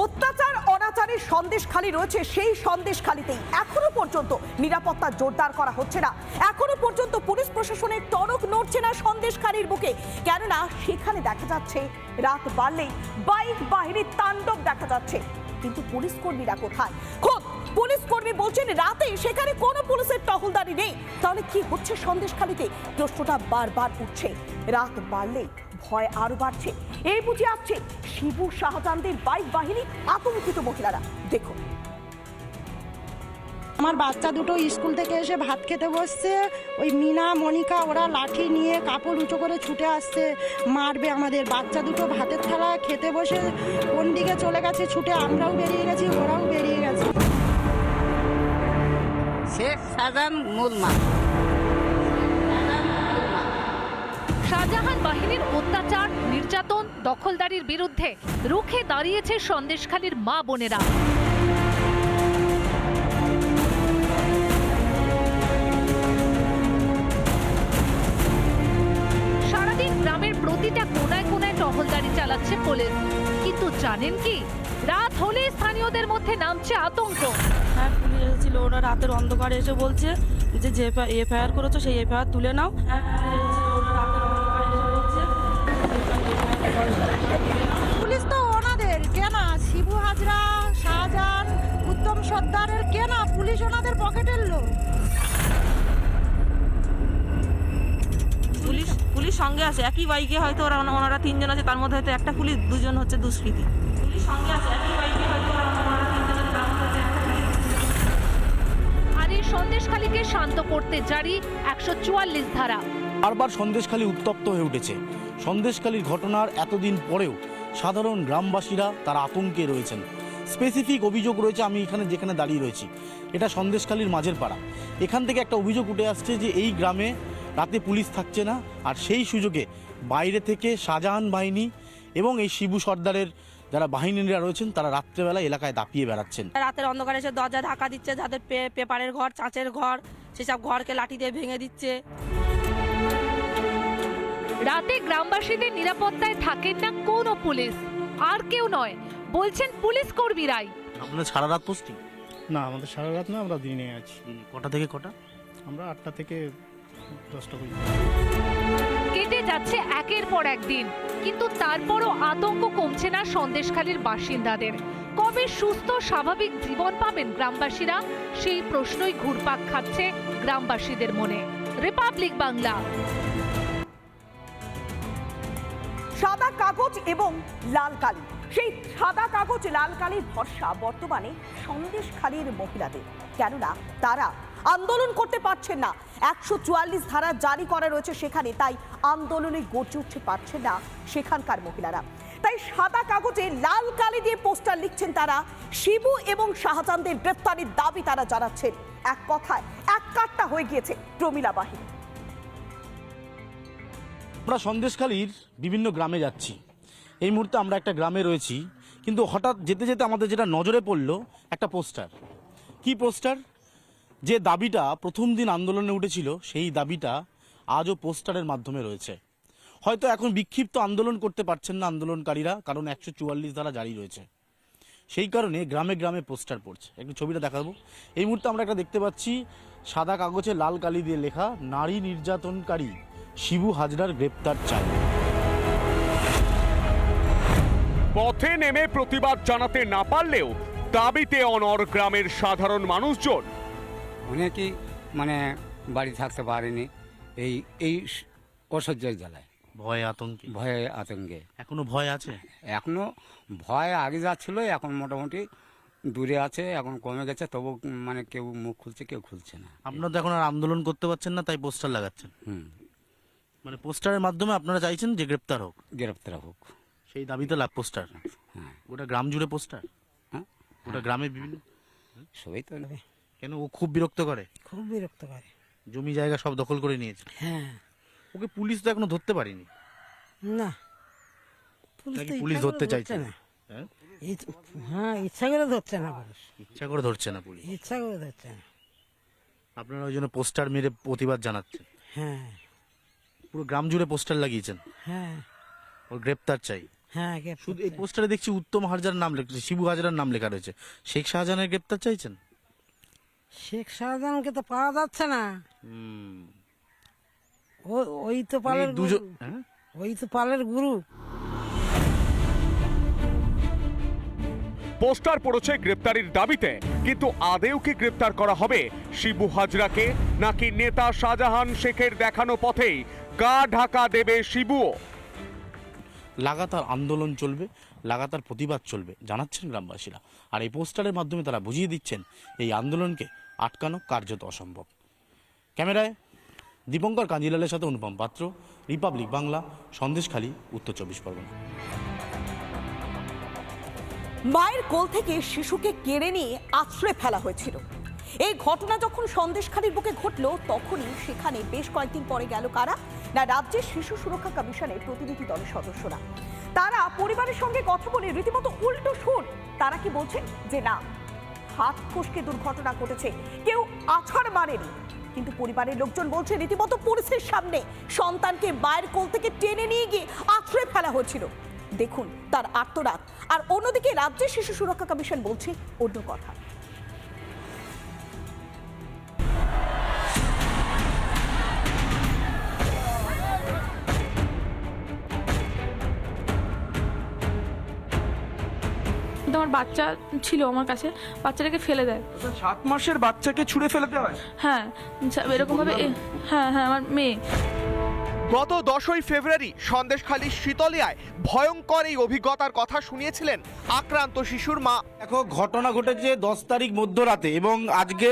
অত্যাচার অনাচারের সন্দেশখালি রয়েছে, সেই সন্দেশখালিতেই এখনো পর্যন্ত নিরাপত্তা জোরদার করা হচ্ছে না। এখনো পর্যন্ত পুলিশ প্রশাসনের টনক নড়ছে না সন্দেশখালির বুকে, কেননা সেখানে দেখা যাচ্ছে রাত বাড়লেই বাইক বাহিনীর তাণ্ডব দেখা যাচ্ছে। কিন্তু পুলিশ কর্মীরা কোথায়? খোদ পুলিশ কর্মী বলছেন রাতে সেখানে কোনো পুলিশের টহলদারি নেই। তাহলে কি হচ্ছে সন্দেশখালিতে? প্রশ্নটা বারবার উঠছে। রাত বাড়লেই ভয় আরো বাড়ছে। এই বুঝে আসছে শিবু শাহজাহানদের বাইক বাহিনী, আতঙ্কিত মহিলারা। দেখুন, আমার বাচ্চা দুটো স্কুল থেকে এসে ভাত খেতে বসছে, ওই মিনা মনিকা ওরা লাঠি নিয়ে কাপড় উঁচু করে ছুটে আসছে, মারবে আমাদের। বাচ্চা দুটো ভাতের থালা খেতে বসে কোন দিকে চলে গেছে ছুটে, আমরাও বেরিয়ে গেছি, ওরাও বেরিয়ে গেছে। শেখ শাহজাহান মুলমা। শাহজাহান বাহিনীর অত্যাচার, নির্যাতন, দখলদারির বিরুদ্ধে রুখে দাঁড়িয়েছে সন্দেশখালীর মা বোনেরা। সারাদিন গ্রামের প্রতিটা কোনায় কোনায় টহলদারি চালাচ্ছে পুলিশ। কিন্তু জানেন কি, রাত হলে স্থানীয়দের মধ্যে নামছে আতঙ্ক। হ্যাঁ, পুলিশ এসেছিল, ওরা রাতের অন্ধকারে এসে বলছে যে এফআইআর করেছো সেই এফআইআর তুলে নাও। পুলিশ তো ওনাদের কেনা, শিবু হাজরা, শাহজাহান, উত্তম সর্দারের কেনা, পুলিশ ওনাদের পকেটের লোক। পুলিশ সঙ্গে আছে, একই বাইকে হয়তো ওনারা তিনজন আছে, তার মধ্যে হয়তো একটা পুলিশ, দুজন হচ্ছে দুষ্কৃতী। পুলিশ সঙ্গে আছে, একই বাইকে হয়তো ওনারা তিনজন আছে, তার মধ্যে হয়তো একটা পুলিশ। আর এই সন্দেশখালীকে শান্ত করতে জারি 144 ধারা। বারবার সন্দেশখালী উত্তপ্ত হয়ে উঠেছে। সন্দেশখালীর ঘটনার এতদিন পরেও সাধারণ গ্রামবাসীরা তারা আতঙ্কে রয়েছেন। স্পেসিফিক অভিযোগ রয়েছে, আমি এখানে যেখানে দাঁড়িয়ে রয়েছি এটা সন্দেশখালীর মাঝের পাড়া। এখান থেকে একটা অভিযোগ উঠে আসছে যে এই গ্রামে রাতে পুলিশ থাকছে না, আর সেই সুযোগে বাইরে থেকে শাহজাহান বাহিনী এবং এই শিবু সর্দারের যারা বাহিনীরা রয়েছেন তারা রাত্রেবেলা এলাকায় দাপিয়ে বেড়াচ্ছেন। রাতের অন্ধকারে এসে দরজা ধাক্কা দিচ্ছে, যাদের পেপারের ঘর, চাঁচের ঘর, সেসব ঘরকে লাঠি দিয়ে ভেঙে দিচ্ছে। রাতে গ্রামবাসীদের নিরাপত্তায় থাকেন না কোনো পুলিশ, আর কেউ নয় বলছেন পুলিশ কর্মীরাই। আপনাদের সারা রাত পোস্টিং? না, আমাদের সারা রাত না, আমরা দিনে আছি। কটা থেকে কটা? আমরা 8টা থেকে 10টা পর্যন্ত। কেটে যাচ্ছে একের পর একদিন, কিন্তু তারপরও আতঙ্ক কমছে না সন্দেশখালীর বাসিন্দাদের। কবে সুস্থ স্বাভাবিক জীবন পাবেন গ্রামবাসীরা, সেই প্রশ্নই ঘুরপাক খাচ্ছে গ্রামবাসীদের মনে। রিপাবলিক বাংলা। সাদা কাগজ এবং লাল কালি, সেই সাদা কাগজ লাল কালির ভরসা বর্তমানে সন্দেশখালীর মহিলাদের, কেননা তারা আন্দোলন করতে পারছেন না। 144 ধারা জারি করা রয়েছে সেখানে, তাই আন্দোলনে গর্জে উঠতে পারছেন না সেখানকার মহিলারা। তাই সাদা কাগজে লাল কালি দিয়ে পোস্টার লিখছেন তারা। শিবু এবং শাহজাহানদের গ্রেফতারির দাবি তারা জানাচ্ছেন। এক কথায় এক কাট্টা হয়ে গিয়েছে প্রমিলা বাহিনী। আমরা সন্দেশখালীর বিভিন্ন গ্রামে যাচ্ছি। এই মুহূর্তে আমরা একটা গ্রামে রয়েছি, কিন্তু হঠাৎ যেতে যেতে আমাদের যেটা নজরে পড়লো একটা পোস্টার। কি পোস্টার? যে দাবিটা প্রথম দিন আন্দোলনে উঠেছিল সেই দাবিটা আজও পোস্টারের মাধ্যমে রয়েছে। হয়তো এখন বিক্ষিপ্ত আন্দোলন করতে পারছেন না আন্দোলনকারীরা, কারণ 144 ধারা জারি রয়েছে। সেই কারণে গ্রামে গ্রামে পোস্টার পড়ছে। একটু ছবিটা দেখাবো। এই মুহূর্তে আমরা একটা দেখতে পাচ্ছি, সাদা কাগজে লাল কালি দিয়ে লেখা, নারী নির্যাতনকারী শিবু হাজরার গ্রেপ্তার চাই। পথে নেমে প্রতিবাদ জানাতে না পারলেও দাবিতে অনড় গ্রামের সাধারণ মানুষজন। অনেকেই বাড়ি থাকতে পারেনি এই অসহ্যের জ্বালায়, ভয়ে আতঙ্কে। এখনো ভয় আছে? এখনো ভয় আগে যাচ্ছিল, এখন মোটামুটি দূরে আছে, এখন কমে গেছে, তবু কেউ মুখ খুলছে, কেউ খুলছে না। আপনারা তো এখন আর আন্দোলন করতে পারছেন না, তাই পোস্টার লাগাচ্ছেন। পোস্টারের মাধ্যমে আপনারা চাইছেন যে গ্রেপ্তার হোক, সেই দাবিতে পোস্টার। হ্যাঁ, গোটা গ্রাম জুড়ে পোস্টার। হ্যাঁ, গোটা গ্রামে বিভিন্ন। সবাই তো নেবে। কেন? ও খুব বিরক্ত করে? খুব বিরক্ত করে। জমি জায়গা সব দখল করে নিয়েছে। হ্যাঁ। ওকে পুলিশ তো এখনো ধরতে পারেনি। না, পুলিশ ধরতে চাইছে না। হ্যাঁ, ইচ্ছা করে ধরছে না পুলিশ। ইচ্ছা করে ধরছে না পুলিশ। ইচ্ছা করে ধরছে না। আপনারা ওই জন্য পোস্টার মেরে প্রতিবাদ জানাচ্ছেন? হ্যাঁ। পুরো গ্রাম জুড়ে পোস্টার লাগিয়েছেন? হ্যাঁ। ওর গ্রেপ্তার চাই। হ্যাঁ শুধু এই পোস্টারে দেখছি উত্তম হাজরার নাম লেখা, শিবু হাজরার নাম লেখা রয়েছে। শেখ শাহজাহানের গ্রেপ্তার চাইছেন? শেখ শাহজাহানকে তো পাওয়া যাচ্ছে না, ওই তো পালের দুজন ওই তো পালের গুরু। পোস্টার পড়েছে গ্রেপ্তারির দাবিতে, কিন্তু আদেও কি গ্রেপ্তার করা হবে শিবু হাজরাকে, নাকি নেতা শাহজাহান শেখের দেখানো পথেই গা ঢাকা দেবে শিবুও? লাগাতার আন্দোলন চলবে, লাগাতার প্রতিবাদ চলবে জানাচ্ছেন গ্রামবাসীরা। আর এই পোস্টারের মাধ্যমে তারা বুঝিয়ে দিচ্ছেন এই আন্দোলনকে আটকানো কার্যত অসম্ভব। ক্যামেরায় দীপঙ্কর কাঞ্জিলালের সাথে অনুপম পাত্র, রিপাবলিক বাংলা, সন্দেশখালী, উত্তর 24 পরগনা। মায়ের কোল থেকে শিশুকে কেড়ে নিয়ে আশ্রয় ফেলা হয়েছিল। এই ঘটনা যখন সন্দেশখালীর বুকে ঘটলো, তখনই সেখানে বেশ কয়েকদিন পরে গেল কারা না, রাজ্যের শিশু সুরক্ষা কমিশনের প্রতিনিধি দলের সদস্যরা। তারা পরিবারের সঙ্গে কথা বলে রীতিমতো উল্টো সুর। তারা কি বলছেন যে না, হাত ফসকে দুর্ঘটনা ঘটেছে, কেউ আছাড় মারেনি। কিন্তু পরিবারের লোকজন বলছে রীতিমতো পুলিশের সামনে সন্তানকে মায়ের কোল থেকে টেনে নিয়ে গিয়ে আশ্রয় ফেলা হয়েছিল। দেখুন তার আর্তনাদ। আর অন্যদিকে রাজ্যের শিশু সুরক্ষা কমিশন বলছে অন্য কথা। আমার বাচ্চা ছিল আমার কাছে, বাচ্চাটাকে ফেলে দেয়। 7 মাসের বাচ্চাকে ছুঁড়ে ফেলে দেওয়া হয়? হ্যাঁ, এরকম ভাবে। হ্যাঁ হ্যাঁ, আমার মেয়ে। গত 10ই ফেব্রুয়ারি সন্দেশখালীর শীতলিয়ায় ভয়ঙ্কর এই অভিজ্ঞতার কথা শুনিয়েছিলেন আক্রান্ত শিশুর মা। দেখো, ঘটনা ঘটেছে 10 তারিখ মধ্যরাতে এবং আজকে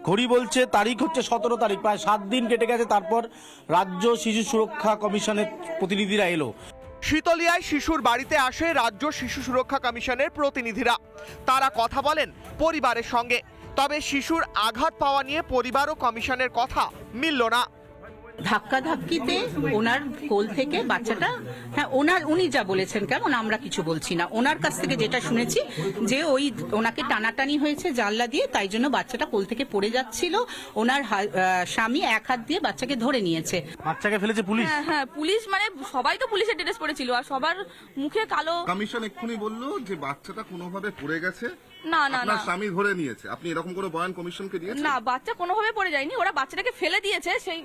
ঘড়ি বলছে তারিখ হচ্ছে 17 তারিখ। প্রায় 7 দিন কেটে গেছে। তারপর রাজ্য শিশু সুরক্ষা কমিশনের প্রতিনিধিরা এলো। শীতলিয়ায় শিশুর বাড়িতে আসে রাজ্য শিশু সুরক্ষা কমিশনের প্রতিনিধিরা। তারা কথা বলেন পরিবারের সঙ্গে, তবে শিশুর আঘাত পাওয়া নিয়ে পরিবার ও কমিশনের কথা মিলল না। ধাক্কাধাক্কিতে ওনার কোল থেকে বাচ্চাটা, হ্যাঁ উনি যা বলেছেন, কেমন আমরা কিছু বলছি না, ওনার কাছ থেকে যেটা শুনেছি যে ওনাকে টানাটানি হয়েছে জানলা দিয়ে, তাই জন্য বাচ্চাটা কোল থেকে পড়ে যাচ্ছিল। ওনার স্বামী এক হাত দিয়ে বাচ্চাকে ধরে নিয়েছে। বাচ্চাকে ফেলেছে পুলিশ? হ্যাঁ, পুলিশ, মানে সবাই তো পুলিশের ড্রেস পরেছিল আর সবার মুখে কালো। কমিশন এক্ষুনি বললো যে বাচ্চাটা কোনোভাবে পড়ে গেছে, না না না, স্বামী ধরে নিয়েছে। আপনি এরকম করে বয়ান কমিশনকে দিয়েছেন? না, বাচ্চা কোনোভাবে পড়ে যায়নি, ওরা বাচ্চাটাকে ফেলে দিয়েছে। সেই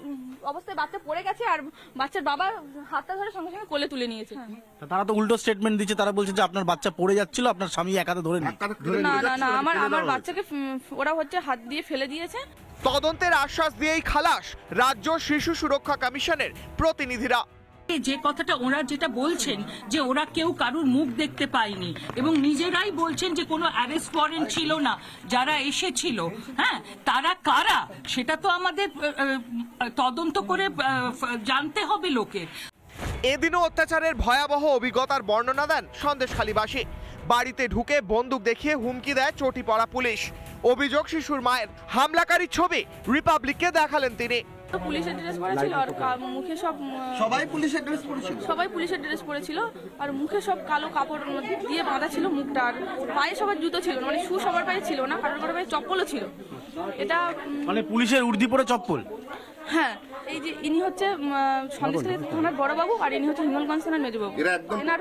অবস্থায় বাচ্চা পড়ে গেছে আর বাচ্চার বাবা হাতটা ধরে সঙ্গে সঙ্গে কোলে তুলে নিয়েছে। তারা তো উল্টো স্টেটমেন্ট দিচ্ছে। তারা বলছে যে আপনার বাচ্চা পড়ে যাচ্ছিল, আপনার স্বামী এক হাতে ধরে নিয়েছে। না না না, আমার বাচ্চাকে ওরা হাত দিয়ে ফেলে দিয়েছে। তদন্তের আশ্বাস দিয়েই খালাস রাজ্য শিশু সুরক্ষা কমিশনের প্রতিনিধিরা। যে কথাটা ওরা যেটা বলছেন যে ওরা কেউ কারুর মুখ দেখতে পায়নি এবং নিজেরাই বলছেন যে কোনো অ্যারেস্ট ওয়ারেন্ট ছিল না, যারা এসেছিল হ্যাঁ তারা কারা সেটা তো আমাদের তদন্ত করে জানতে হবে লোকের। এদিনও অত্যাচারের ভয়াবহ অভিজ্ঞতার বর্ণনা দেন সন্দেশখালীবাসী। বাড়িতে ঢুকে বন্দুক দেখিয়ে হুমকি দেয় চটি পড়া পুলিশ। অভিযোগ শিশুর মায়ের। হামলাকারীর ছবি রিপাবলিককে দেখালেন তিনি। পুলিশের ড্রেস পরেছিল আর মুখে সবাই পুলিশের ড্রেস পরেছিল? সবাই পুলিশের ড্রেস পরেছিল আর মুখে সব কালো কাপড় দিয়ে বাঁধা ছিল মুখটা, আর পায়ে সবার জুতো ছিল, মানে শু সবার পায়ে ছিল না, কারোর কারোর পায়ে চপ্পলও ছিল। এটা মানে পুলিশের উর্দি পরে চপ্পল? হ্যাঁ, এই যে ইনি হচ্ছে সন্দেশখালী থানার বড়বাবু আর ইনি হচ্ছে হিঙ্গলগঞ্জ থানার মেজবাবু। এনার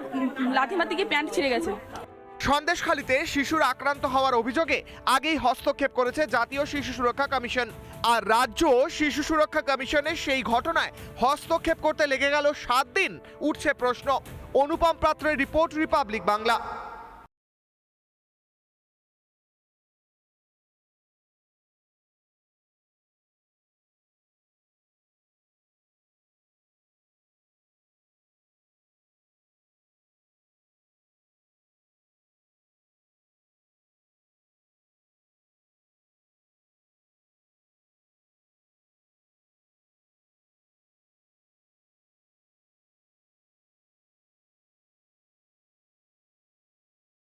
লাঠি মারতে গিয়ে প্যান্ট ছিঁড়ে গেছে। সন্দেশখালীতে শিশুর আক্রান্ত হওয়ার অভিযোগে আগেই হস্তক্ষেপ করেছে জাতীয় শিশু সুরক্ষা কমিশন। আর রাজ্য শিশু সুরক্ষা কমিশনের সেই ঘটনায় হস্তক্ষেপ করতে লেগে গেল 7 দিন। উঠছে প্রশ্ন। অনুপম পাত্রের রিপোর্ট, রিপাবলিক বাংলা।